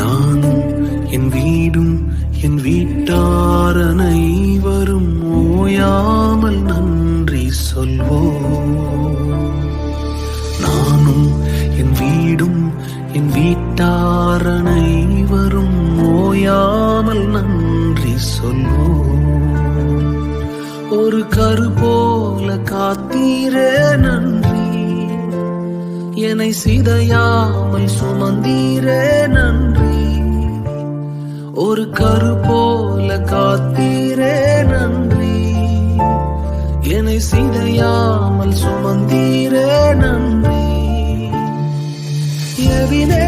நானும் என் வீடும் என் வீட்டார் அனைவரும் ஓயாமல் நன்றி சொல்வோம். நானும் என் வீடும் என் வீட்டார் அனைவரும் ஓயாமல் நன்றி சொல்வோம். ஒரு கரு போல காத்தீரே நன்றி, என்னை சிதையாமல் சுமந்தீரே நன்றி. ஒரு கரு போல காத்தீரே நன்றி, என்னை சிதையாமல் சுமந்தீரே நன்றி. எவினே